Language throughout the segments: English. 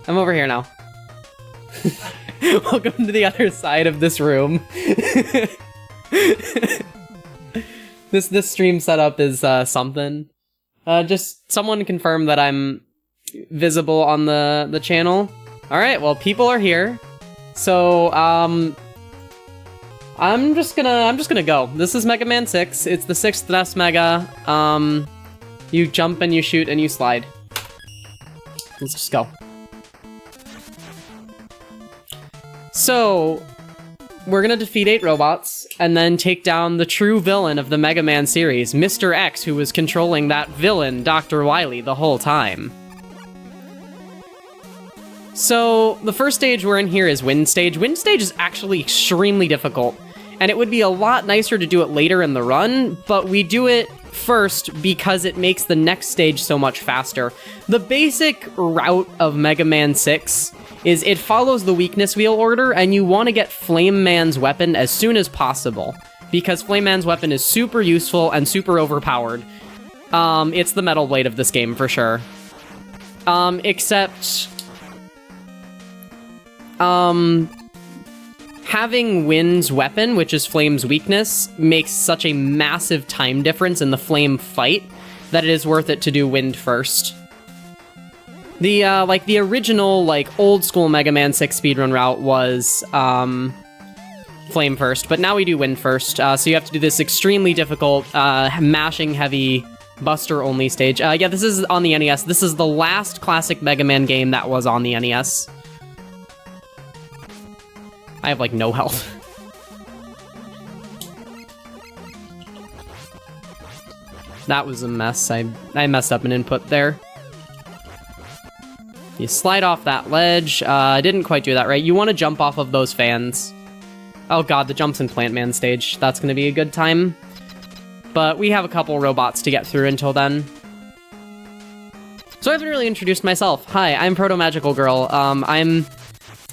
I'm over here now. Welcome to the other side of this room. This stream setup is something. Just someone confirm that I'm visible on the channel. All right, well, people are here. So, I'm just gonna go. This is Mega Man 6. It's the 6th NES Mega. You jump and you shoot and you slide. Let's just go. So, we're gonna defeat 8 robots, and then take down the true villain of the Mega Man series, Mr. X, who was controlling that villain, Dr. Wyly, the whole time. So, the first stage we're in here is Wyly Stage. Wyly Stage is actually extremely difficult, and it would be a lot nicer to do it later in the run, but we do it first because it makes the next stage so much faster. The basic route of Mega Man 6 is it follows the weakness wheel order, and you want to get Flame Man's weapon as soon as possible, because Flame Man's weapon is super useful and super overpowered. It's the Metal Blade of this game, for sure. Except... having Wynn's weapon, which is Flame's weakness, makes such a massive time difference in the Flame fight that it is worth it to do Wind first. The, the original, old school Mega Man 6 speedrun route was, Flame first, but now we do Wind first, so you have to do this extremely difficult, mashing heavy, Buster-only stage. Yeah, this is on the NES. This is the last classic Mega Man game that was on the NES. I have, no health. That was a mess. I messed up an input there. You slide off that ledge. I didn't quite do that right. You want to jump off of those fans. Oh god, the jumps in Plant Man Stage. That's going to be a good time. But we have a couple robots to get through until then. So I haven't really introduced myself. Hi, I'm Protomagicalgirl. I'm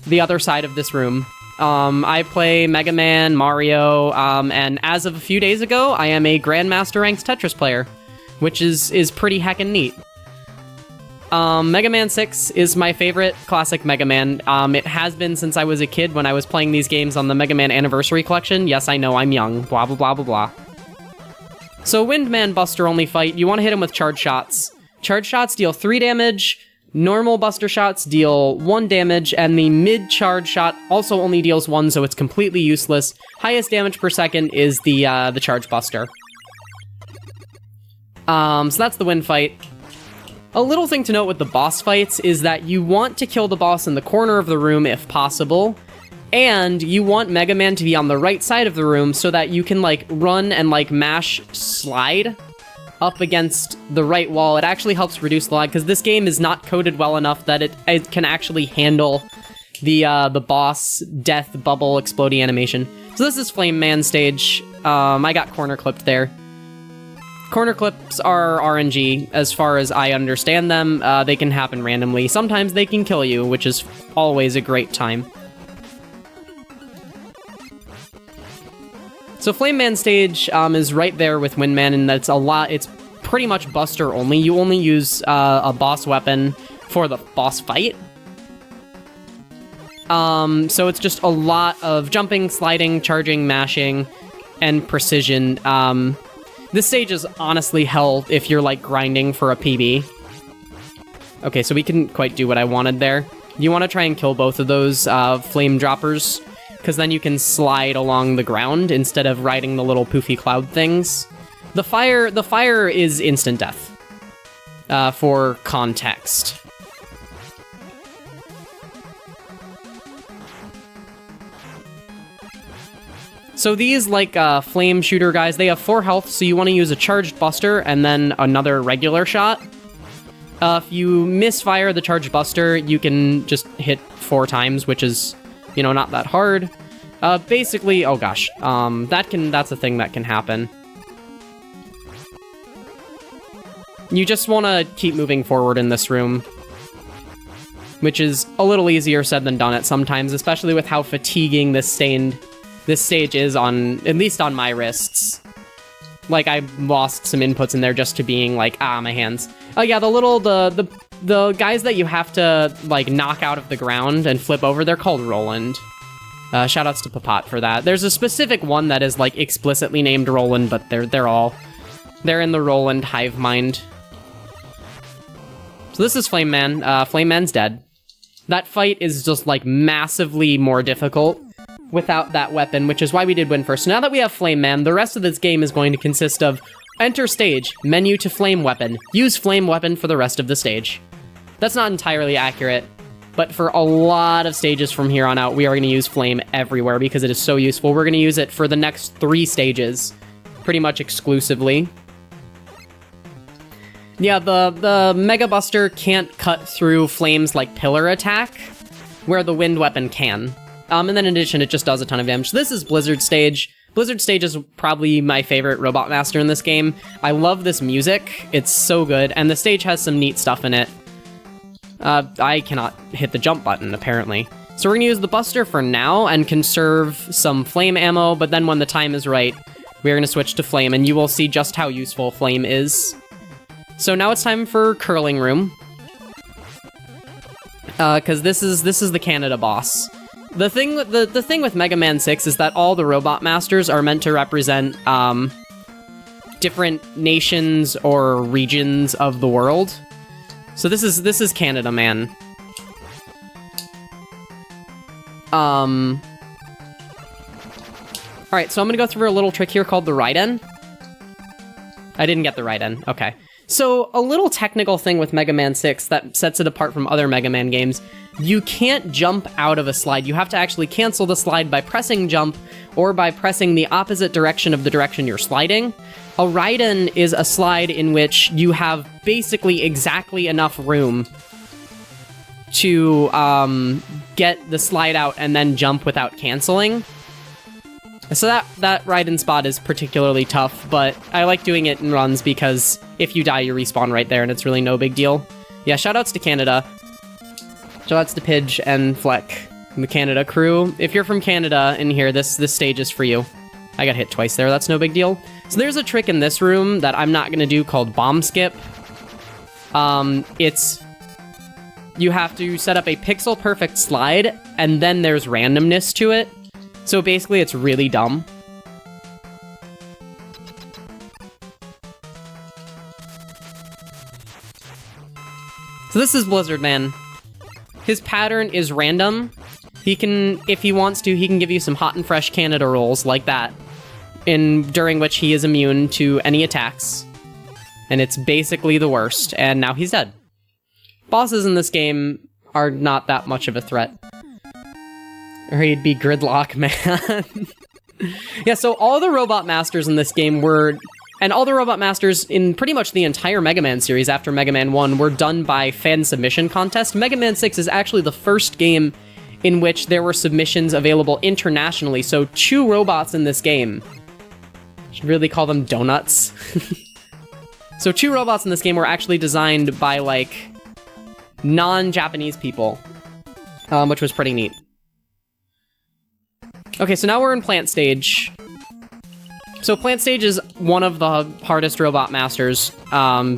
the other side of this room. I play Mega Man, Mario, and as of a few days ago, I am a Grandmaster Ranked Tetris player, which is pretty heckin' neat. Mega Man 6 is my favorite classic Mega Man. It has been since I was a kid when I was playing these games on the Mega Man Anniversary Collection. Yes, I know, I'm young. Blah, blah, blah, blah, blah. So, Windman Buster only fight. You want to hit him with charge shots. Charge shots deal 3 damage. Normal Buster shots deal 1 damage, and the mid-charge shot also only deals 1, so it's completely useless. Highest damage per second is the Charge Buster. So that's the Wind fight. A little thing to note with the boss fights is that you want to kill the boss in the corner of the room if possible, and you want Mega Man to be on the right side of the room so that you can, run and, mash slide up against the right wall. It actually helps reduce the lag, because this game is not coded well enough that it can actually handle the boss death bubble explodey animation. So this is Flame Man Stage. I got corner clipped there. Corner clips are RNG, as far as I understand them. They can happen randomly. Sometimes they can kill you, which is always a great time. So Flame Man Stage is right there with Windman, and it's pretty much Buster only. You only use a boss weapon for the boss fight. So it's just a lot of jumping, sliding, charging, mashing, and precision. This stage is honestly hell if you're, grinding for a PB. Okay, so we couldn't quite do what I wanted there. You want to try and kill both of those flame droppers, because then you can slide along the ground instead of riding the little poofy cloud things. The fire is instant death, for context. So these, flame shooter guys, they have 4 health, so you want to use a charged buster and then another regular shot. If you misfire the charged buster, you can just hit 4 times, which is, not that hard. Basically, oh gosh, that's a thing that can happen. You just want to keep moving forward in this room, which is a little easier said than done at sometimes, especially with how fatiguing this stage is at least on my wrists. I lost some inputs in there just to being my hands. Oh yeah, the the guys that you have to, like, knock out of the ground and flip over, they're called Roland. Shoutouts to Papat for that. There's a specific one that is, like, explicitly named Roland, but they're in the Roland hive mind. So this is Flame Man. Flame Man's dead. That fight is just, like, massively more difficult without that weapon, which is why we did win first. So now that we have Flame Man, the rest of this game is going to consist of enter stage, menu to flame weapon, use flame weapon for the rest of the stage. That's not entirely accurate, but for a lot of stages from here on out, we are going to use flame everywhere because it is so useful. We're going to use it for the next 3 stages, pretty much exclusively. Yeah, the Mega Buster can't cut through flames like Pillar Attack, where the Wind Weapon can. And then in addition, it just does a ton of damage. This is Blizzard Stage. Blizzard Stage is probably my favorite Robot Master in this game. I love this music. It's so good, and the stage has some neat stuff in it. I cannot hit the jump button, apparently. So we're gonna use the Buster for now and conserve some flame ammo, but then when the time is right, we're gonna switch to flame, and you will see just how useful flame is. So now it's time for Curling Room. Because this is the Canada boss. The thing with Mega Man 6 is that all the Robot Masters are meant to represent different nations or regions of the world. So this is Canada Man. Alright, so I'm gonna go through a little trick here called the Raiden. I didn't get the Raiden, okay. So, a little technical thing with Mega Man 6 that sets it apart from other Mega Man games, you can't jump out of a slide. You have to actually cancel the slide by pressing jump, or by pressing the opposite direction of the direction you're sliding. A Raiden is a slide in which you have basically exactly enough room to get the slide out and then jump without canceling. So that Raiden spot is particularly tough, but I like doing it in runs because if you die, you respawn right there, and it's really no big deal. Yeah, shoutouts to Canada. Shoutouts to Pidge and Fleck, and the Canada crew. If you're from Canada in here, this stage is for you. I got hit twice there, that's no big deal. So there's a trick in this room that I'm not gonna do called Bomb Skip. You have to set up a pixel-perfect slide, and then there's randomness to it. So basically, it's really dumb. So this is Blizzard Man. His pattern is random. He can, if he wants to, he can give you some hot and fresh Canada rolls like that, during which he is immune to any attacks. And it's basically the worst, and now he's dead. Bosses in this game are not that much of a threat. Or he'd be Gridlock Man. Yeah, so all the Robot Masters in this game and all the Robot Masters in pretty much the entire Mega Man series after Mega Man 1 were done by fan submission contest. Mega Man 6 is actually the first game in which there were submissions available internationally, so 2 robots in this game. Should really call them donuts. So 2 robots in this game were actually designed by, like, non-Japanese people, which was pretty neat. Okay, so now we're in Plant Stage. So Plant Stage is one of the hardest Robot Masters,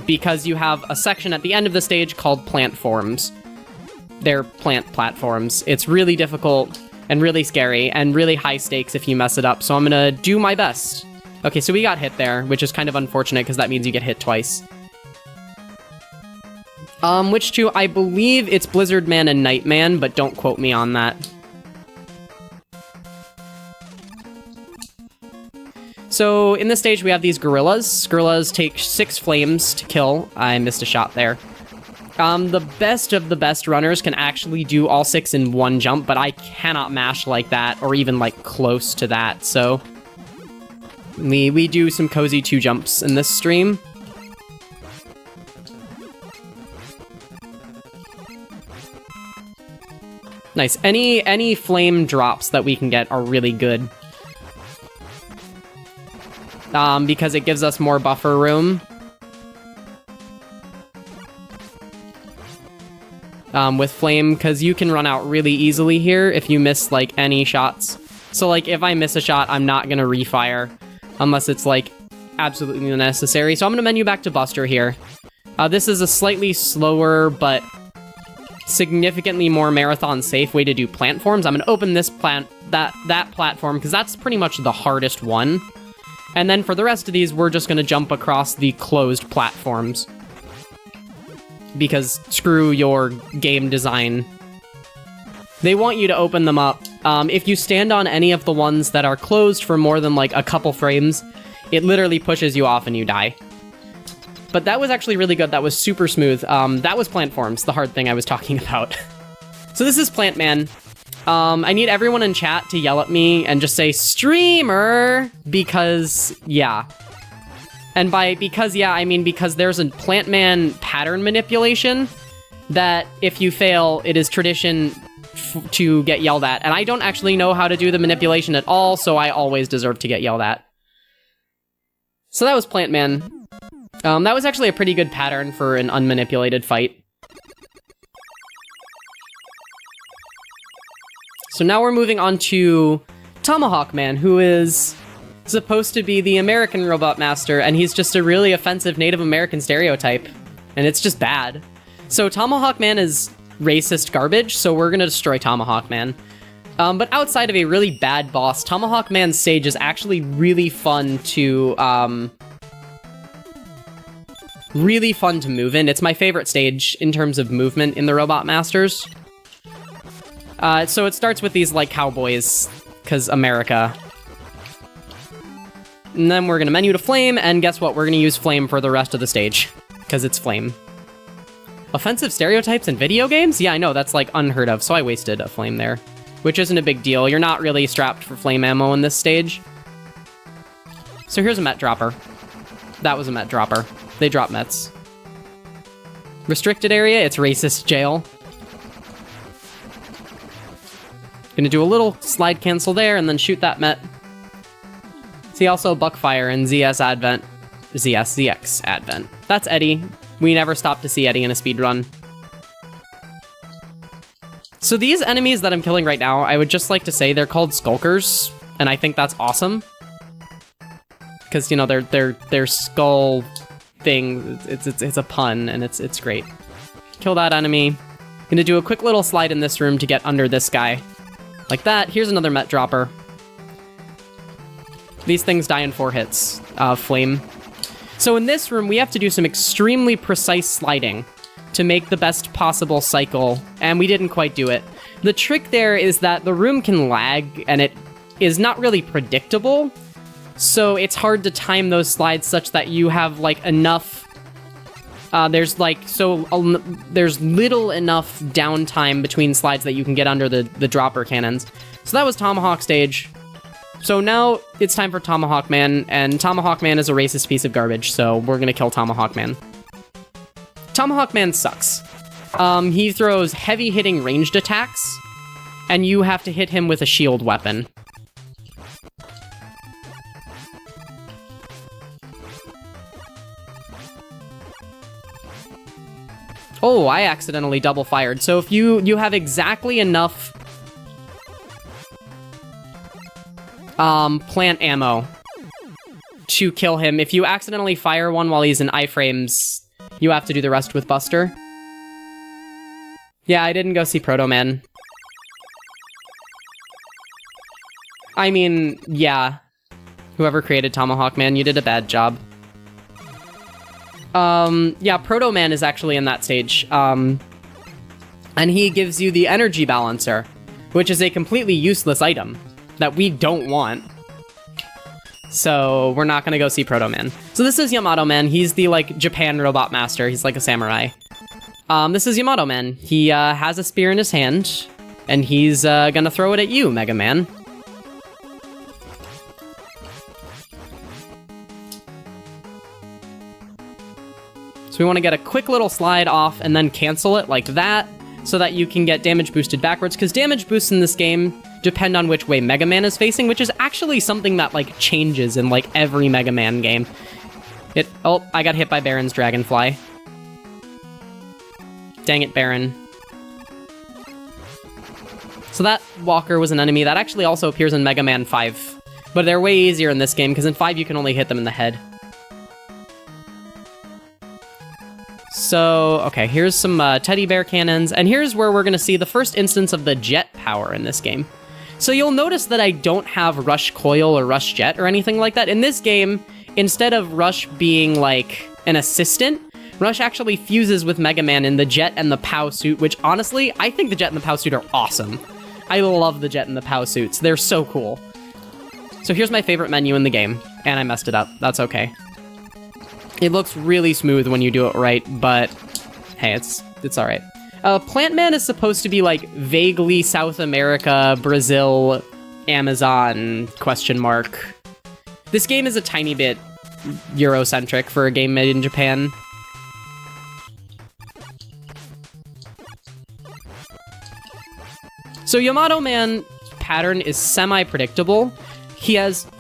because you have a section at the end of the stage called Plant Forms. They're plant platforms. It's really difficult and really scary and really high stakes if you mess it up, so I'm gonna do my best. Okay, so we got hit there, which is kind of unfortunate because that means you get hit twice. Which two? I believe it's Blizzard Man and Nightman, but don't quote me on that. So, in this stage, we have these gorillas. Gorillas take 6 flames to kill. I missed a shot there. The best of the best runners can actually do all 6 in one jump, but I cannot mash like that, or even, like, close to that, so... We do some cozy 2 jumps in this stream. Nice. Any flame drops that we can get are really good. Because it gives us more buffer room. With flame, because you can run out really easily here if you miss, like, any shots. So, like, if I miss a shot, I'm not gonna refire, unless it's, like, absolutely necessary. So I'm gonna menu back to Buster here. This is a slightly slower, but significantly more marathon-safe way to do plant forms. I'm gonna open this that platform, because that's pretty much the hardest one. And then for the rest of these, we're just gonna jump across the closed platforms. Because screw your game design. They want you to open them up. If you stand on any of the ones that are closed for more than like a couple frames, it literally pushes you off and you die. But that was actually really good. That was super smooth. That was plant forms, the hard thing I was talking about. So this is Plant Man. I need everyone in chat to yell at me and just say, streamer, because, yeah. And by because, yeah, I mean because there's a Plant Man pattern manipulation that if you fail, it is tradition to get yelled at. And I don't actually know how to do the manipulation at all, so I always deserve to get yelled at. So that was Plant Man. That was actually a pretty good pattern for an unmanipulated fight. So now we're moving on to Tomahawk Man, who is supposed to be the American robot master, and he's just a really offensive Native American stereotype, and it's just bad. So Tomahawk Man is racist garbage, so we're gonna destroy Tomahawk Man. But outside of a really bad boss, Tomahawk Man Stage is actually really fun to, move in. It's my favorite stage in terms of movement in the Robot Masters. So it starts with these, like, cowboys, because America. And then we're gonna menu to flame, and guess what? We're gonna use flame for the rest of the stage, because it's flame. Offensive stereotypes in video games? Yeah, I know, that's, like, unheard of, so I wasted a flame there. Which isn't a big deal. You're not really strapped for flame ammo in this stage. So here's a Met Dropper. That was a Met Dropper. They drop Mets. Restricted area, it's racist jail. Gonna do a little slide cancel there and then shoot that Met. See also Buckfire and ZX Advent. That's Eddie. We never stop to see Eddie in a speedrun. So these enemies that I'm killing right now, I would just like to say they're called Skulkers, and I think that's awesome. Because, you know, their skull thing, it's a pun, and it's great. Kill that enemy. Gonna do a quick little slide in this room to get under this guy. Like that. Here's another Met Dropper. These things die in 4 hits. Flame. So in this room, we have to do some extremely precise sliding to make the best possible cycle, and we didn't quite do it. The trick there is that the room can lag, and it is not really predictable, so it's hard to time those slides such that you have, like, enough... there's little enough downtime between slides that you can get under the dropper cannons. So that was Tomahawk Stage. So now it's time for Tomahawk Man, and Tomahawk Man is a racist piece of garbage, so we're gonna kill Tomahawk Man. Tomahawk Man sucks. He throws heavy-hitting ranged attacks, and you have to hit him with a shield weapon. Oh, I accidentally double-fired. So if you have exactly enough plant ammo to kill him, if you accidentally fire one while he's in iframes, you have to do the rest with Buster. Yeah, I didn't go see Proto Man. I mean, yeah. Whoever created Tomahawk Man, you did a bad job. Yeah, Proto Man is actually in that stage. And he gives you the energy balancer, which is a completely useless item that we don't want. So we're not gonna go see Proto Man. So this is Yamato Man. He's the, like, Japan robot master. He's like a samurai. This is Yamato Man. He has a spear in his hand, and he's gonna throw it at you, Mega Man. So we want to get a quick little slide off and then cancel it like that, so that you can get damage boosted backwards, because damage boosts in this game depend on which way Mega Man is facing, which is actually something that, like, changes in, like, every Mega Man game. Oh, I got hit by Baron's Dragonfly. Dang it, Baron. So that Walker was an enemy that actually also appears in Mega Man 5, but they're way easier in this game, because in 5 you can only hit them in the head. So, okay, here's some teddy bear cannons, and here's where we're going to see the first instance of the jet power in this game. So you'll notice that I don't have Rush Coil or Rush Jet or anything like that. In this game, instead of Rush being like an assistant, Rush actually fuses with Mega Man in the Jet and the POW suit, which honestly, I think the Jet and the POW suit are awesome. I love the Jet and the POW suits. They're so cool. So here's my favorite menu in the game, and I messed it up. That's okay. It looks really smooth when you do it right, but hey, it's all right. Plant Man is supposed to be like vaguely South America, Brazil, Amazon, question mark. This game is a tiny bit Eurocentric for a game made in Japan. So Yamato Man pattern is semi-predictable. He has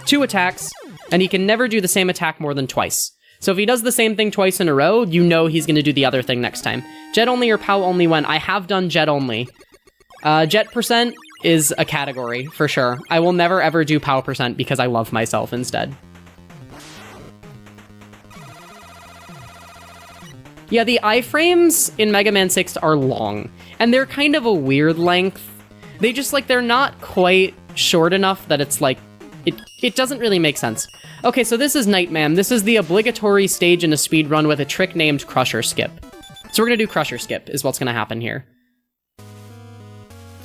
2 attacks, and he can never do the same attack more than twice. So if he does the same thing twice in a row, you know he's going to do the other thing next time. Jet only or POW only when I have done Jet only. Jet percent is a category, for sure. I will never ever do POW percent because I love myself instead. Yeah, the iframes in Mega Man 6 are long, and they're kind of a weird length. They just, like, they're not quite short enough that it's, like, it doesn't really make sense. Okay, so this is Nightman. This is the obligatory stage in a speedrun with a trick named Crusher Skip. So we're gonna do Crusher Skip, is what's gonna happen here.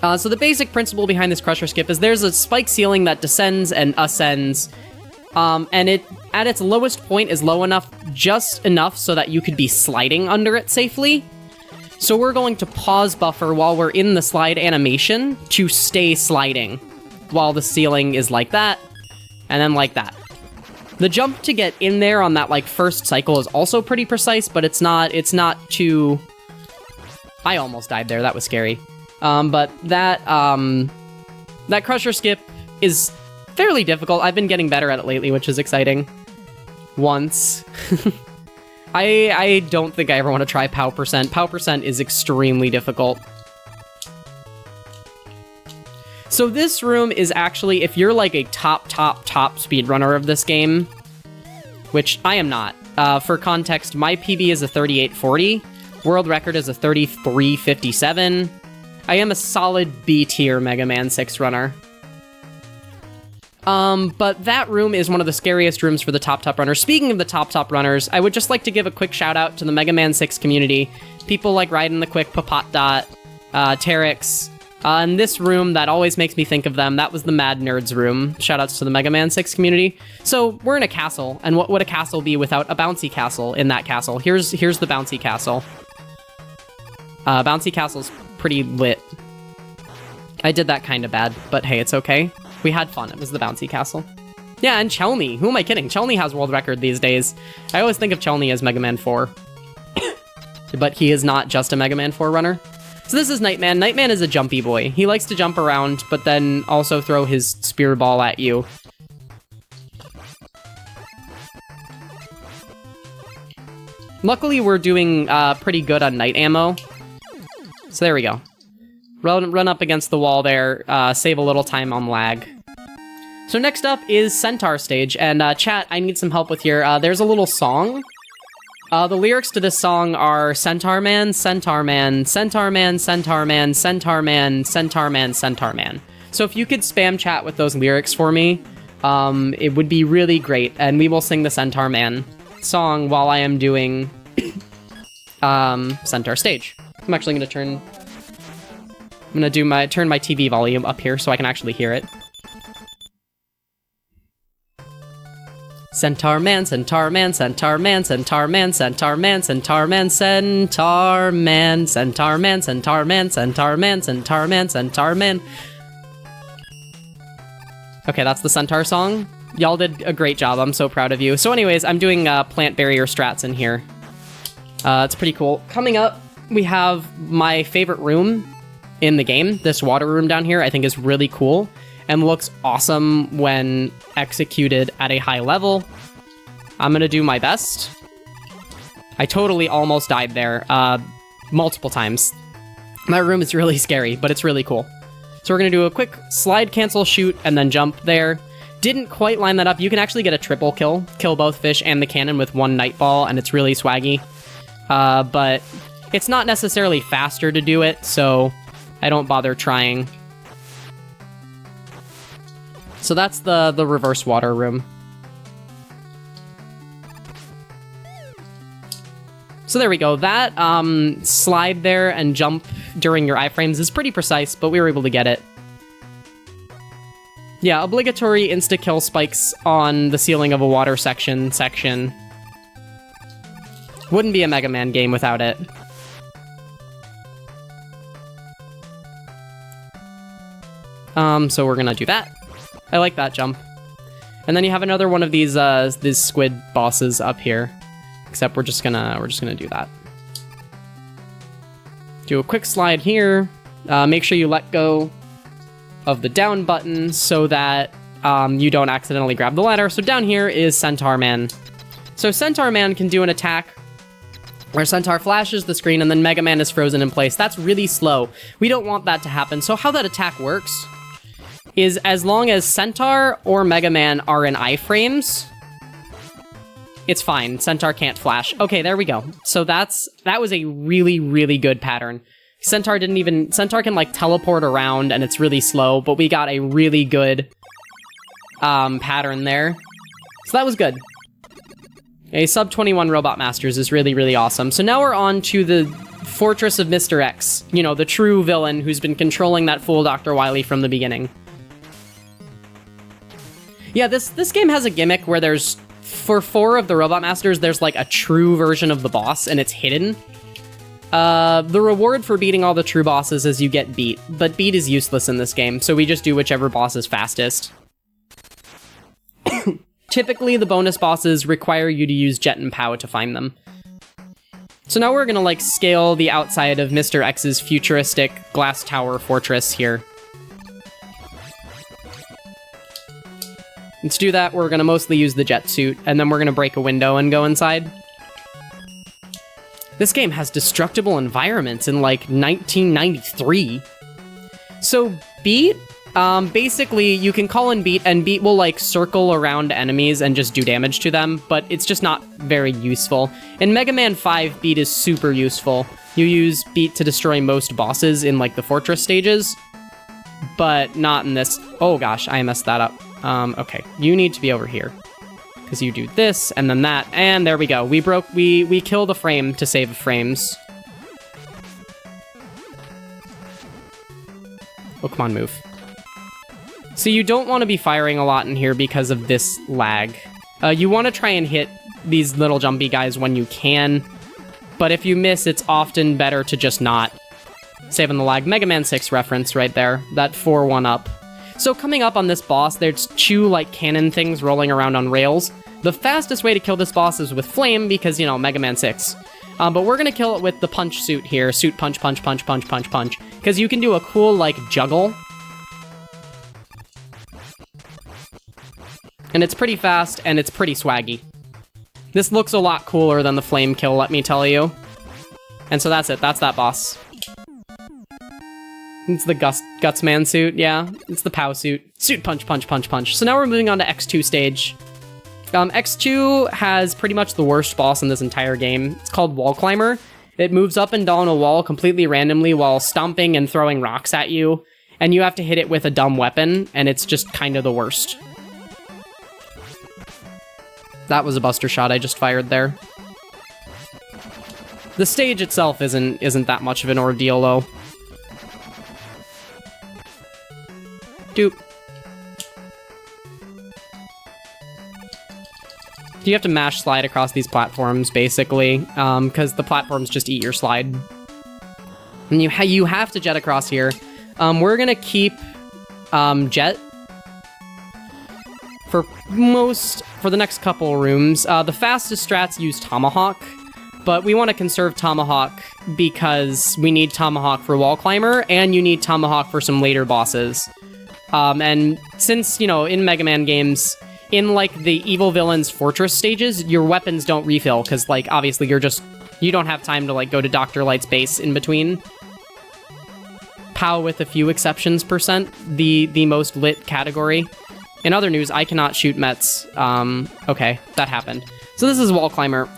So the basic principle behind this Crusher Skip is there's a spike ceiling that descends and ascends, and it, at its lowest point, is low enough, just enough so that you could be sliding under it safely. So we're going to pause buffer while we're in the slide animation to stay sliding, while the ceiling is like that, and then like that. The jump to get in there on that, like, first cycle is also pretty precise, but it's not too... I almost died there, that was scary. But that Crusher Skip is fairly difficult. I've been getting better at it lately, which is exciting. Once. I don't think I ever want to try POW percent. POW percent is extremely difficult. So this room is actually, if you're like a top speedrunner of this game, which I am not. For context, my PB is a 3840. World record is a 3357. I am a solid B tier Mega Man 6 runner. But that room is one of the scariest rooms for the top runners. Speaking of the top runners, I would just like to give a quick shout out to the Mega Man 6 community. People like Raiden the Quick, Papat Dot, Terex. In this room, that always makes me think of them. That was the Mad Nerds room. Shoutouts to the Mega Man 6 community. So, we're in a castle, and what would a castle be without a bouncy castle in that castle? Here's the bouncy castle. Bouncy castle's pretty lit. I did that kind of bad, but hey, it's okay. We had fun. It was the bouncy castle. Yeah, and Chelny. Who am I kidding? Chelny has world record these days. I always think of Chelny as Mega Man 4. But he is not just a Mega Man 4 runner. So this is Nightman. Nightman is a jumpy boy. He likes to jump around, but then also throw his spear ball at you. Luckily, we're doing pretty good on night ammo. So there we go. Run up against the wall there, save a little time on lag. So next up is Centaur Stage, and chat, I need some help with here. There's a little song. The lyrics to this song are Centaur Man, Centaur Man, Centaur Man, Centaur Man, Centaur Man, Centaur Man, Centaur Man. So if you could spam chat with those lyrics for me, it would be really great, and we will sing the Centaur Man song while I am doing Centaur Stage. I'm actually going to turn my TV volume up here so I can actually hear it. Centaur Man, Centaur Man, Centaur Man, Centaur Man, Centaur Man, Centaur Man, Centaur Man, Centaur Man, Centaur Man, Centaur Man, Centaur Man, Centaur Man. Okay, that's the Centaur song. Y'all did a great job. I'm so proud of you. So anyways, I'm doing plant barrier strats in here. It's pretty cool. Coming up, we have my favorite room in the game. This water room down here I think is really cool and looks awesome when executed at a high level. I'm gonna do my best. I totally almost died there multiple times. That room is really scary, but it's really cool. So we're gonna do a quick slide, cancel, shoot, and then jump there. Didn't quite line that up. You can actually get a triple kill. Kill both fish and the cannon with one night ball, and it's really swaggy. but it's not necessarily faster to do it, so I don't bother trying. So that's the reverse water room. So there we go. That slide there and jump during your iframes is pretty precise, but we were able to get it. Yeah, obligatory insta-kill spikes on the ceiling of a water section. Wouldn't be a Mega Man game without it. So we're gonna do that. I like that jump. And then you have another one of these squid bosses up here. Except we're just gonna do that. Do a quick slide here. Make sure you let go of the down button so that you don't accidentally grab the ladder. So down here is Centaur Man. So Centaur Man can do an attack where Centaur flashes the screen and then Mega Man is frozen in place. That's really slow. We don't want that to happen. So how that attack works is as long as Centaur or Mega Man are in iframes, it's fine. Centaur can't flash. Okay, there we go. So that was a really, really good pattern. Centaur can like teleport around and it's really slow, but we got a really good pattern there. So that was good. A sub 21 Robot Masters is really, really awesome. So now we're on to the Fortress of Mr. X. You know, the true villain who's been controlling that fool Dr. Wyly from the beginning. Yeah, this game has a gimmick where there's, for 4 of the Robot Masters, there's like a true version of the boss and it's hidden. The reward for beating all the true bosses is you get beat, but beat is useless in this game, so we just do whichever boss is fastest. Typically, the bonus bosses require you to use Jet and Pow to find them. So now we're gonna, like, scale the outside of Mr. X's futuristic glass tower fortress here. And to do that, we're gonna mostly use the jet suit, and then we're gonna break a window and go inside. This game has destructible environments in, like, 1993. So, beat, basically, you can call in beat, and beat will, like, circle around enemies and just do damage to them, but it's just not very useful. In Mega Man 5, beat is super useful. You use beat to destroy most bosses in, like, the fortress stages, but not in this. Oh gosh, I messed that up. Okay, you need to be over here. Because you do this, and then that, and there we go. We killed a frame to save frames. Oh, come on, move. So you don't want to be firing a lot in here because of this lag. You want to try and hit these little jumpy guys when you can, but if you miss, it's often better to just not. Saving the lag. Mega Man 6 reference right there. That 4-1-up. So coming up on this boss, there's 2, like, cannon things rolling around on rails. The fastest way to kill this boss is with Flame, because, you know, Mega Man 6. But we're gonna kill it with the punch suit here. Suit punch, punch, punch, punch, punch, punch. Because you can do a cool, like, juggle. And it's pretty fast, and it's pretty swaggy. This looks a lot cooler than the Flame kill, let me tell you. And so that's it. That's that boss. It's the Guts Man suit, yeah. It's the POW suit. Suit punch, punch, punch, punch. So now we're moving on to X2 stage. X2 has pretty much the worst boss in this entire game. It's called Wall Climber. It moves up and down a wall completely randomly while stomping and throwing rocks at you. And you have to hit it with a dumb weapon, and it's just kind of the worst. That was a buster shot I just fired there. The stage itself isn't that much of an ordeal, though. Doop. You have to mash slide across these platforms, basically, because the platforms just eat your slide. And you have to jet across here. We're gonna keep jet for the next couple rooms. The fastest strats use Tomahawk, but we want to conserve Tomahawk because we need Tomahawk for Wall Climber, and you need Tomahawk for some later bosses. And since, you know, in Mega Man games, in, like, the evil villain's fortress stages, your weapons don't refill, because, like, obviously you don't have time to, like, go to Dr. Light's base in between. POW with a few exceptions %, the most lit category. In other news, I cannot shoot Mets. Okay, that happened. So this is Wall Climber.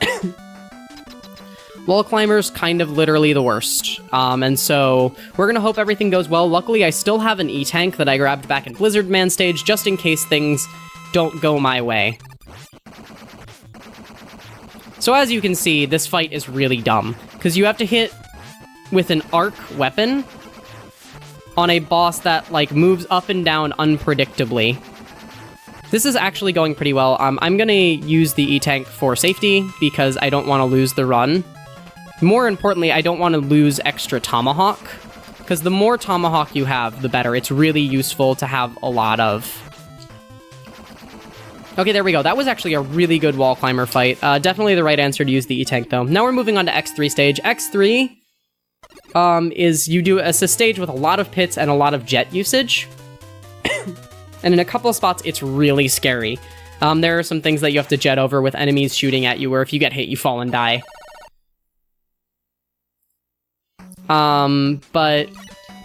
Wall Climber's kind of literally the worst. And so we're gonna hope everything goes well. Luckily, I still have an E-Tank that I grabbed back in Blizzard Man Stage, just in case things don't go my way. So as you can see, this fight is really dumb, because you have to hit with an arc weapon on a boss that, like, moves up and down unpredictably. This is actually going pretty well. I'm gonna use the E-Tank for safety, because I don't want to lose the run. More importantly, I don't want to lose extra Tomahawk, because the more Tomahawk you have, the better. It's really useful to have a lot of. Okay, there we go. That was actually a really good wall climber fight. Definitely the right answer to use the E-Tank, though. Now we're moving on to X3 stage. X3 is you do a stage with a lot of pits and a lot of jet usage. And in a couple of spots, it's really scary. There are some things that you have to jet over with enemies shooting at you, where if you get hit, you fall and die. But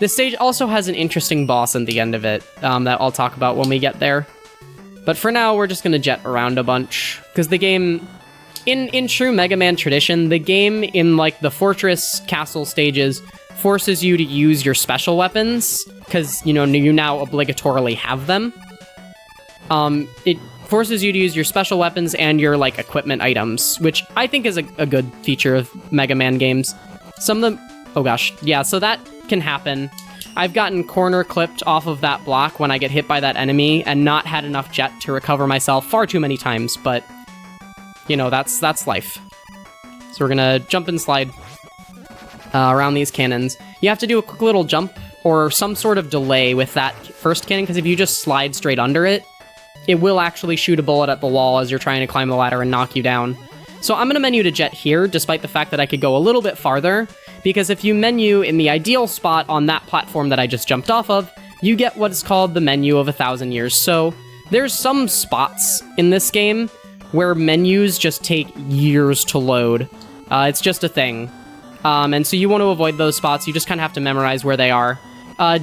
this stage also has an interesting boss at the end of it, that I'll talk about when we get there. But for now, we're just gonna jet around a bunch, because the game, in true Mega Man tradition, the game in, like, the fortress castle stages forces you to use your special weapons, because, you know, you now obligatorily have them. It forces you to use your special weapons and your, like, equipment items, which I think is a good feature of Mega Man games. Some of them, oh gosh, yeah, so that can happen. I've gotten corner clipped off of that block when I get hit by that enemy and not had enough jet to recover myself far too many times, but, you know, that's life. So we're gonna jump and slide around these cannons. You have to do a quick little jump or some sort of delay with that first cannon, because if you just slide straight under it, it will actually shoot a bullet at the wall as you're trying to climb the ladder and knock you down. So I'm gonna menu to jet here, despite the fact that I could go a little bit farther, because if you menu in the ideal spot on that platform that I just jumped off of, you get what is called the menu of 1,000 years. So there's some spots in this game where menus just take years to load. It's just a thing. And so you want to avoid those spots. You just kind of have to memorize where they are.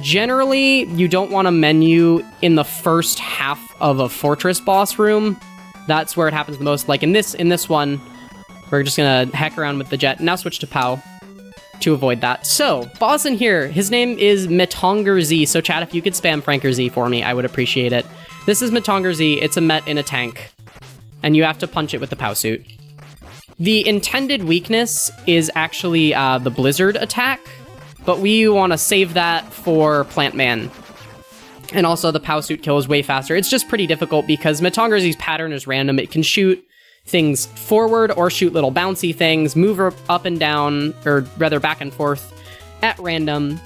Generally, you don't want to menu in the first half of a fortress boss room. That's where it happens the most. Like in this one, we're just gonna heck around with the jet. Now switch to POW to avoid that. So, boss in here, his name is Metonger Z. So chat, if you could spam Franker Z for me, I would appreciate it. This is Metonger Z. It's a Met in a tank, and you have to punch it with the POW suit. The intended weakness is actually the Blizzard attack, but we want to save that for Plant Man. And also the POW suit kill is way faster. It's just pretty difficult because Metonger Z's pattern is random. It can shoot things forward or shoot little bouncy things, move up and down, or rather back and forth at random.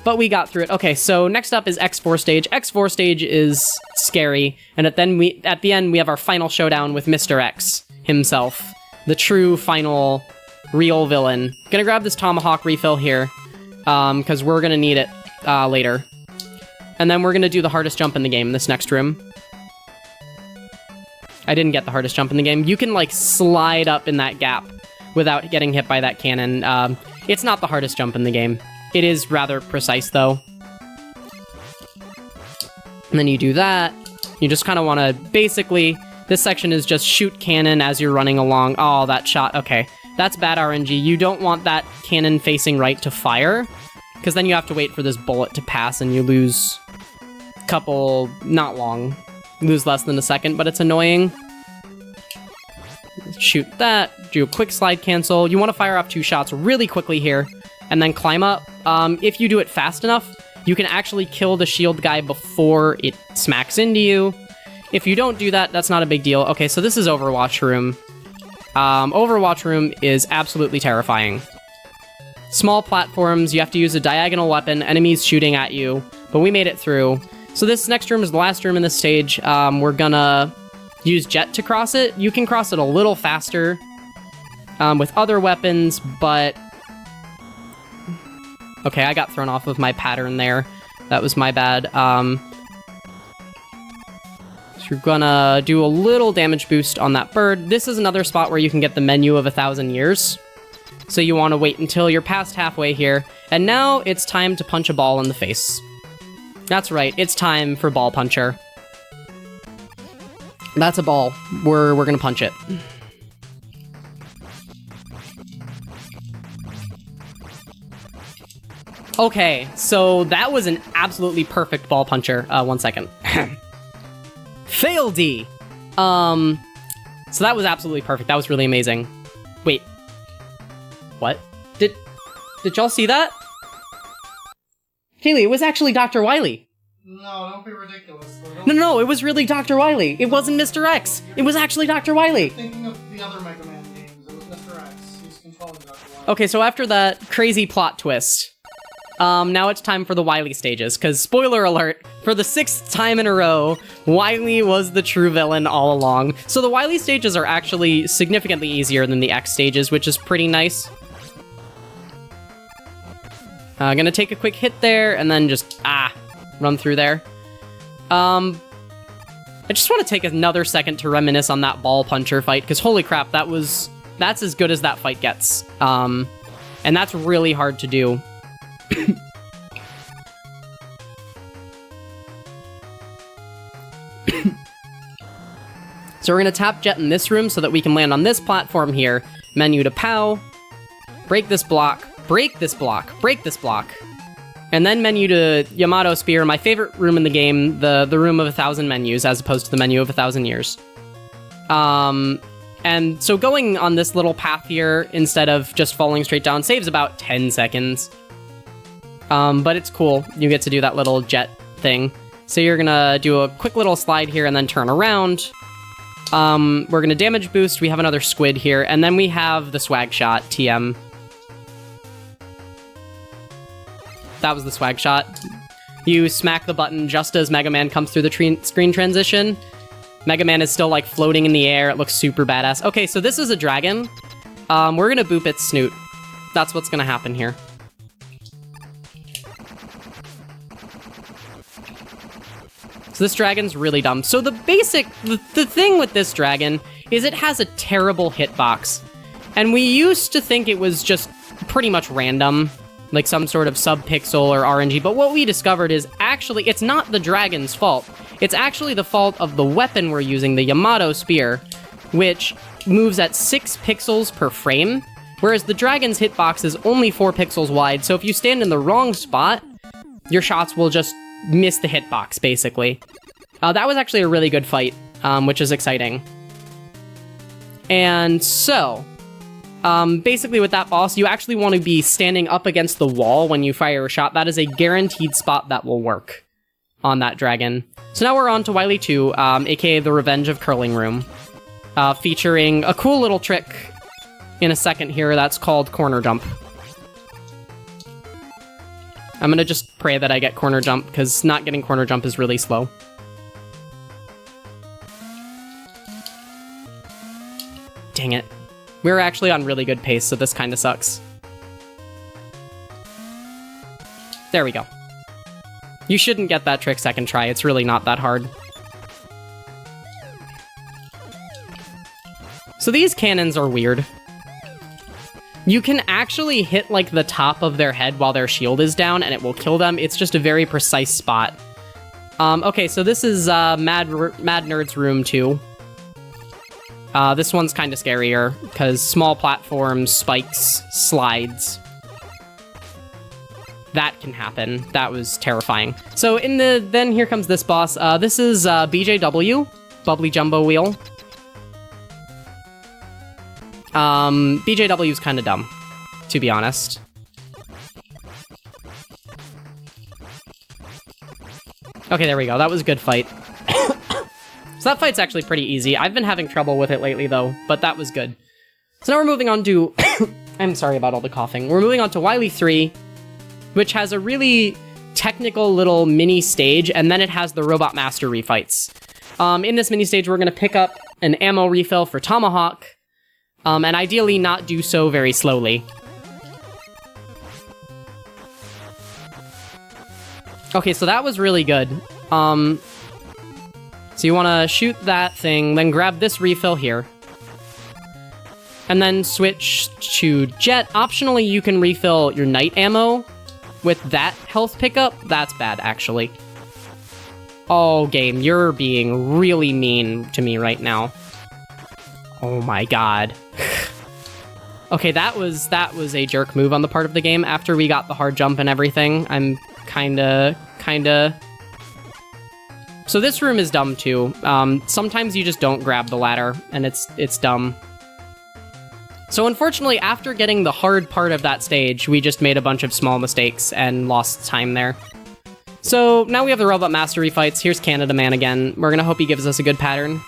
But we got through it. Okay, so next up is X4 stage. X4 stage is scary, and at the end we have our final showdown with Mr. X himself, the true final real villain. Gonna grab this Tomahawk refill here, because we're gonna need it later. And then we're gonna do the hardest jump in the game, this next room. I didn't get the hardest jump in the game. You can, like, slide up in that gap without getting hit by that cannon. It's not the hardest jump in the game. It is rather precise, though. And then you do that. You just kind of want to, basically, this section is just shoot cannon as you're running along. Oh, that shot. Okay, that's bad RNG. You don't want that cannon facing right to fire, because then you have to wait for this bullet to pass, and you lose a couple, not long. Lose less than a second, but it's annoying. Shoot that, do a quick slide cancel. You want to fire off 2 shots really quickly here, and then climb up. If you do it fast enough, you can actually kill the shield guy before it smacks into you. If you don't do that, that's not a big deal. Okay, so this is Overwatch Room. Overwatch Room is absolutely terrifying. Small platforms, you have to use a diagonal weapon, enemies shooting at you, but we made it through. So this next room is the last room in this stage. We're gonna use jet to cross it. You can cross it a little faster with other weapons, but... Okay, I got thrown off of my pattern there. That was my bad. So you're gonna do a little damage boost on that bird. This is another spot where you can get the menu of 1,000 years. So you want to wait until you're past halfway here. And now it's time to punch a ball in the face. That's right, it's time for Ball Puncher. That's a ball. We're gonna punch it. Okay, so that was an absolutely perfect ball puncher. 1 second. Fail D! So that was absolutely perfect. That was really amazing. Wait. What? Did y'all see that? Kaylee, it was actually Dr. Wyly. No, don't be ridiculous. No, it was really Dr. Wyly. It wasn't Mr. X. It was actually Dr. Wyly. Thinking of the other Mega Man games, it was Mr. X. He's controlling Dr. Wyly. Okay, so after that crazy plot twist, now it's time for the Wyly stages, because spoiler alert, for the 6th time in a row, Wyly was the true villain all along. So the Wyly stages are actually significantly easier than the X stages, which is pretty nice. Gonna take a quick hit there, and then just, run through there. I just want to take another second to reminisce on that ball puncher fight, because holy crap, that's as good as that fight gets. And that's really hard to do. So we're gonna tap Jet in this room so that we can land on this platform here. Menu to POW. Break this block. Break this block. Break this block. And then menu to Yamato Spear, my favorite room in the game, the room of 1,000 menus, as opposed to the menu of 1,000 years. And so going on this little path here, instead of just falling straight down, saves about 10 seconds. But it's cool. You get to do that little jet thing. So you're gonna do a quick little slide here and then turn around. We're gonna damage boost. We have another squid here. And then we have the swag shot, TM. That was the swag shot. You smack the button just as Mega Man comes through the screen transition. Mega Man is still, like, floating in the air. It looks super badass. Okay, so this is a dragon. We're gonna boop its snoot. That's what's gonna happen here. So this dragon's really dumb. So the thing with this dragon is it has a terrible hitbox. And we used to think it was just pretty much random, like some sort of sub-pixel or RNG, but what we discovered is actually, it's not the dragon's fault. It's actually the fault of the weapon we're using, the Yamato Spear, which moves at 6 pixels per frame, whereas the dragon's hitbox is only 4 pixels wide, so if you stand in the wrong spot, your shots will just miss the hitbox, basically. That was actually a really good fight, which is exciting. And so, basically with that boss, you actually want to be standing up against the wall when you fire a shot. That is a guaranteed spot that will work on that dragon. So now we're on to Wyly II, aka the Revenge of Curling Room, featuring a cool little trick in a second here that's called corner jump. I'm gonna just pray that I get corner jump, because not getting corner jump is really slow. Dang it. We're actually on really good pace, so this kinda sucks. There we go. You shouldn't get that trick second try, it's really not that hard. So these cannons are weird. You can actually hit, like, the top of their head while their shield is down, and it will kill them. It's just a very precise spot. Okay, so this is Mad Nerd's room 2. This one's kind of scarier, because small platforms, spikes, slides. That can happen. That was terrifying. So then here comes this boss. This is BJW, Bubbly Jumbo Wheel. BJW's kind of dumb, to be honest. Okay, there we go. That was a good fight. So that fight's actually pretty easy. I've been having trouble with it lately, though, but that was good. So now we're moving on to... I'm sorry about all the coughing. We're moving on to Wyly III, which has a really technical little mini stage, and then it has the Robot Master refights. In this mini stage, we're going to pick up an ammo refill for Tomahawk, and ideally not do so very slowly. Okay, so that was really good. So you want to shoot that thing, then grab this refill here. And then switch to Jet. Optionally, you can refill your Knight ammo with that health pickup. That's bad, actually. Oh, game, you're being really mean to me right now. Oh my god. Okay, that was a jerk move on the part of the game. After we got the hard jump and everything, I'm kinda... So this room is dumb too. Sometimes you just don't grab the ladder, and it's dumb. So unfortunately, after getting the hard part of that stage, we just made a bunch of small mistakes and lost time there. So now we have the Robot Mastery fights. Here's Canada Man again. We're gonna hope he gives us a good pattern.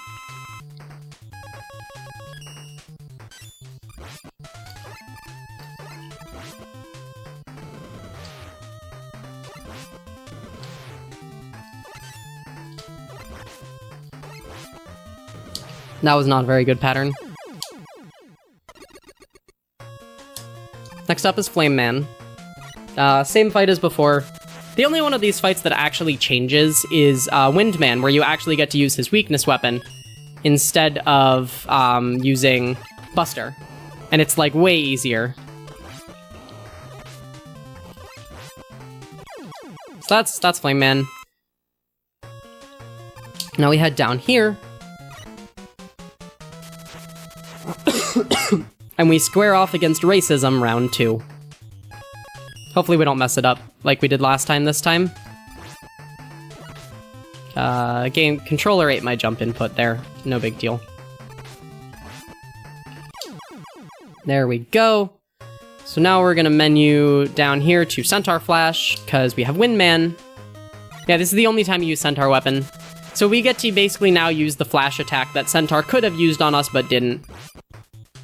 That was not a very good pattern. Next up is Flame Man. Same fight as before. The only one of these fights that actually changes is Wind Man, where you actually get to use his weakness weapon instead of using Buster. And it's like way easier. So that's Flame Man. Now we head down here. And we square off against Racism round 2. Hopefully we don't mess it up like we did last time this time. Game controller ate my jump input there. No big deal. There we go. So now we're gonna menu down here to Centaur Flash, because we have Windman. Yeah, this is the only time you use Centaur weapon. So we get to basically now use the flash attack that Centaur could have used on us but didn't.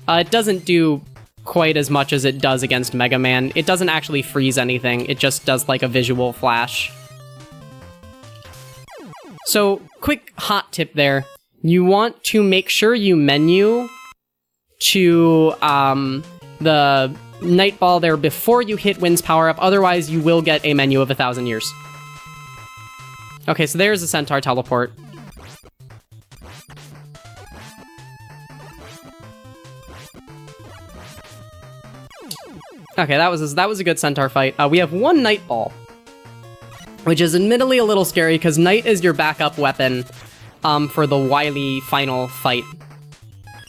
It doesn't do quite as much as it does against Mega Man. It doesn't actually freeze anything, it just does like a visual flash. So, quick hot tip there. You want to make sure you menu to the Night Ball there before you hit Wind's power-up, otherwise you will get a menu of 1,000 years. Okay, so there's a Centaur teleport. Okay, that was a good Centaur fight. We have one Night Ball, which is admittedly a little scary because Night is your backup weapon for the Wyly final fight.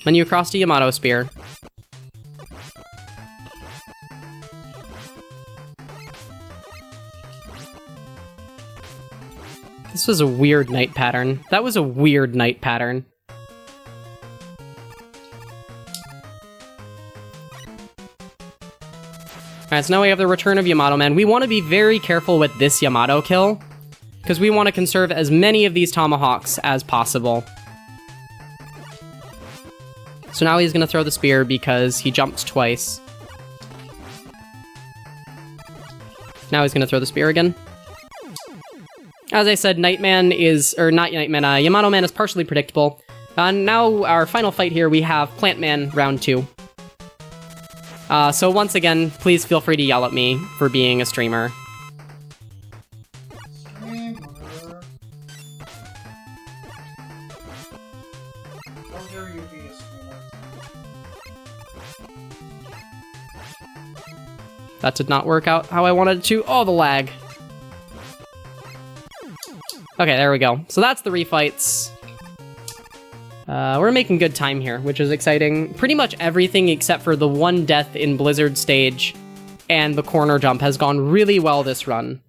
Menu across to Yamato Spear. This was a weird Night pattern. That was a weird Night pattern. Alright, so now we have the return of Yamato Man. We want to be very careful with this Yamato kill, because we want to conserve as many of these Tomahawks as possible. So now he's going to throw the spear because he jumps twice. Now he's going to throw the spear again. As I said, Yamato Man is partially predictable. Now our final fight here, we have Plant Man round 2. So once again, please feel free to yell at me for being a streamer. How dare you be a streamer? That did not work out how I wanted it to. Oh, the lag. Okay, there we go. So that's the refights. We're making good time here, which is exciting. Pretty much everything except for the one death in Blizzard stage and the corner jump has gone really well this run.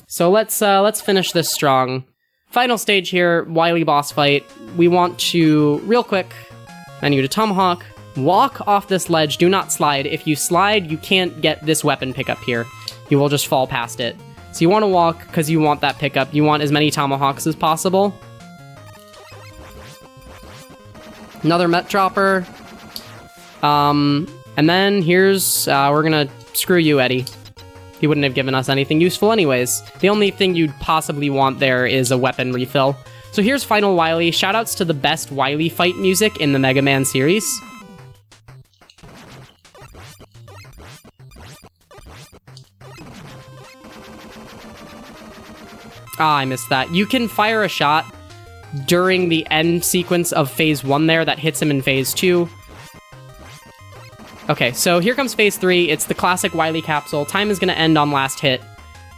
So let's finish this strong. Final stage here, Wyly boss fight. We want to, real quick, menu to Tomahawk, walk off this ledge, do not slide. If you slide, you can't get this weapon pickup here. You will just fall past it. So you want to walk because you want that pickup. You want as many Tomahawks as possible. Another Met Dropper. And then here's, we're gonna screw you, Eddie. He wouldn't have given us anything useful anyways. The only thing you'd possibly want there is a weapon refill. So here's Final Wyly. Shoutouts to the best Wyly fight music in the Mega Man series. Ah, I missed that. You can fire a shot during the end sequence of Phase 1 there that hits him in Phase 2. Okay, so here comes Phase 3. It's the classic Wyly capsule. Time is going to end on last hit.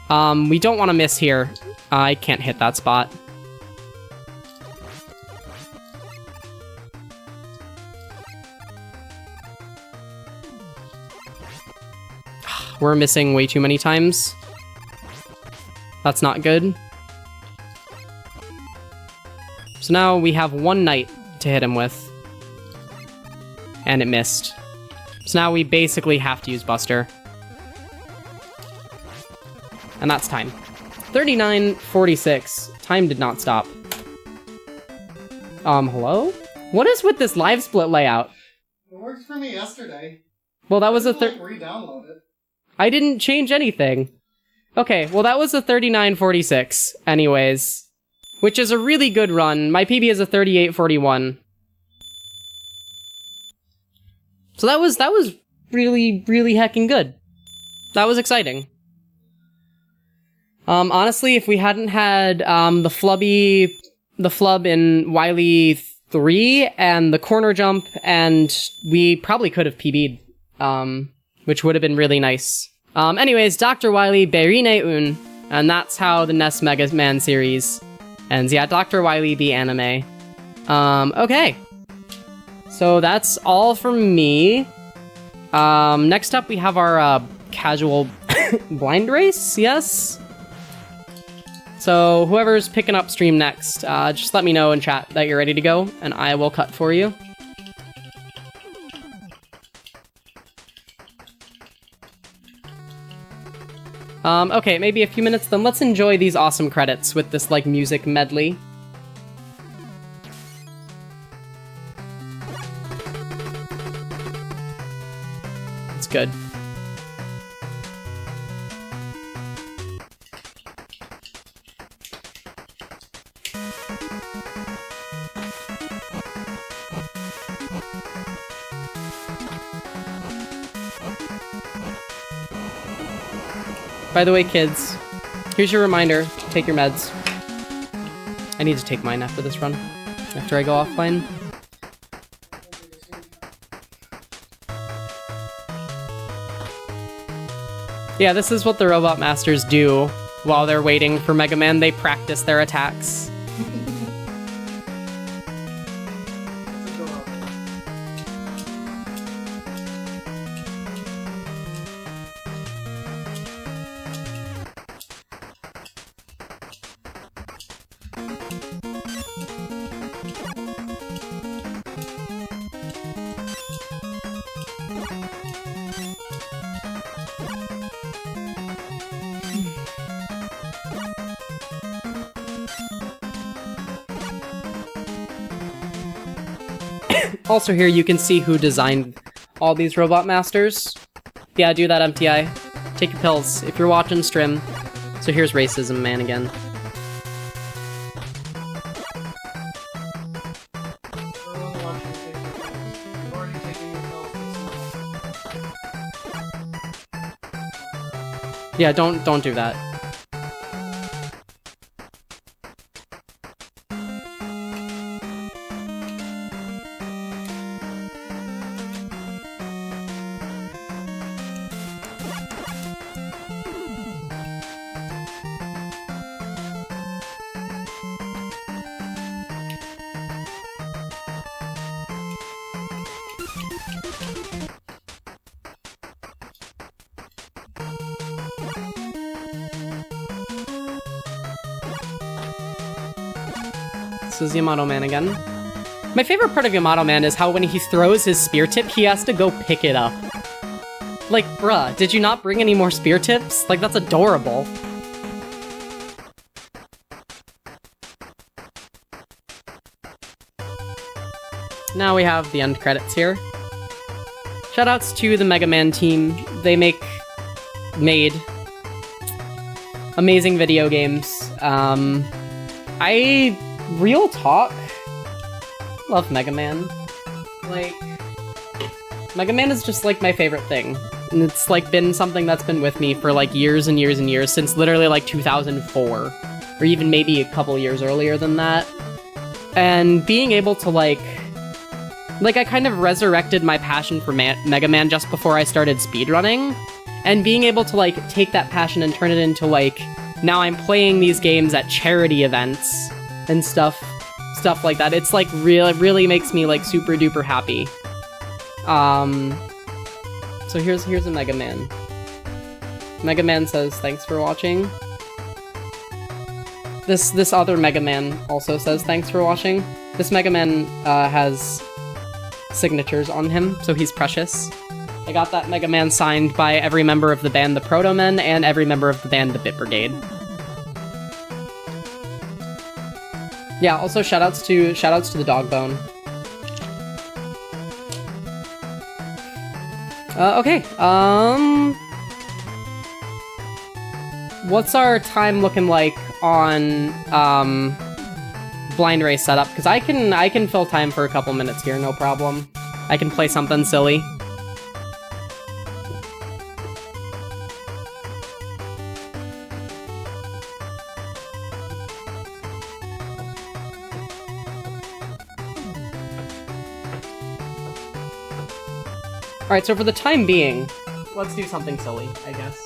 We don't want to miss here. I can't hit that spot. We're missing way too many times. That's not good. So now we have one knight to hit him with. And it missed. So now we basically have to use Buster. And that's time. 39:46. Time did not stop. Hello? What is with this live split layout? It worked for me yesterday. Well, that was a re-download it. I didn't change anything. Okay, well that was a 39:46 anyways. Which is a really good run. My PB is a 38:41. So that was really, really heckin' good. That was exciting. Honestly, if we hadn't had the flub in Wyly III and the corner jump, and we probably could have PB'd, which would have been really nice. Anyways, Dr. Wyly Berine Un, and that's how the NES Mega Man series ends. Yeah, Dr. Wyly the anime. Okay. So that's all from me. Next up we have our casual blind race, yes? So whoever's picking up stream next, just let me know in chat that you're ready to go, and I will cut for you. Okay, maybe a few minutes, then let's enjoy these awesome credits with this, like, music medley. It's good. By the way, kids, here's your reminder, take your meds. I need to take mine after this run, after I go offline. Yeah, this is what the Robot Masters do while they're waiting for Mega Man. They practice their attacks. Also here you can see who designed all these Robot Masters. Yeah, do that, MTI. Take your pills if you're watching stream. So here's Racism Man again. Yeah, don't do that. This is Yamato Man again. My favorite part of Yamato Man is how when he throws his spear tip, he has to go pick it up. Like, bruh, did you not bring any more spear tips? Like, that's adorable. Now we have the end credits here. Shoutouts to the Mega Man team. They made amazing video games. Real talk, love Mega Man. Like, Mega Man is just like my favorite thing. And it's like been something that's been with me for like years and years and years, since literally like 2004, or even maybe a couple years earlier than that. And being able to like I kind of resurrected my passion for Mega Man just before I started speedrunning, and being able to like take that passion and turn it into like, now I'm playing these games at charity events and stuff like that. It's like really makes me like super duper happy. So here's a Mega Man. Mega Man says thanks for watching. This other Mega Man also says thanks for watching. This Mega Man has signatures on him, so he's precious. I got that Mega Man signed by every member of the band the Protomen and every member of the band the Bit Brigade. Yeah, also shoutouts to the dog bone. Okay, what's our time looking like on, blind race setup? Because I can fill time for a couple minutes here, no problem. I can play something silly. Alright, so for the time being, let's do something silly, I guess.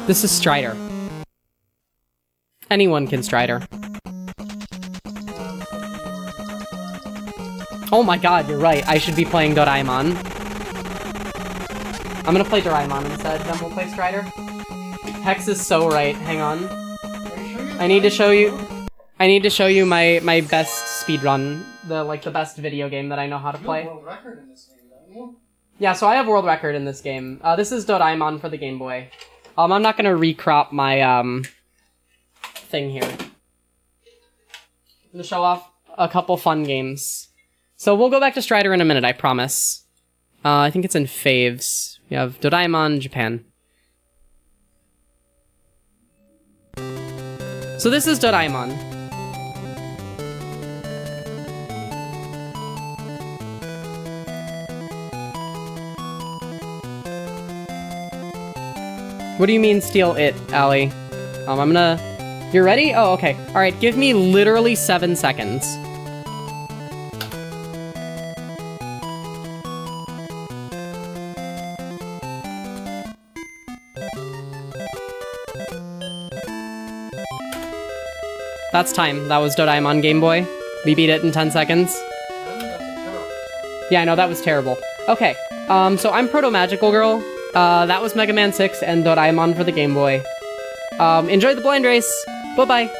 This is Strider. Anyone can Strider. Oh my god, you're right. I should be playing Doraemon. I'm gonna play Doraemon instead, then we'll play Strider. Hex is so right. Hang on. I need to show you my best speedrun. The best video game that I know how to play. You have world record in this game, don't you? Yeah, so I have world record in this game. This is Doraemon for the Game Boy. I'm not gonna recrop my, thing here. I'm gonna show off a couple fun games. So we'll go back to Strider in a minute, I promise. I think it's in faves. We have Doraemon, Japan. So this is Doraemon. What do you mean steal it, Allie? I'm gonna... You're ready? Oh, okay. Alright, give me literally 7 seconds. That's time. That was Doraemon Game Boy. We beat it in 10 seconds. Yeah, I know, that was terrible. Okay, so I'm Protomagicalgirl. That was Mega Man 6 and Doraemon for the Game Boy. Enjoy the blind race. Bye-bye.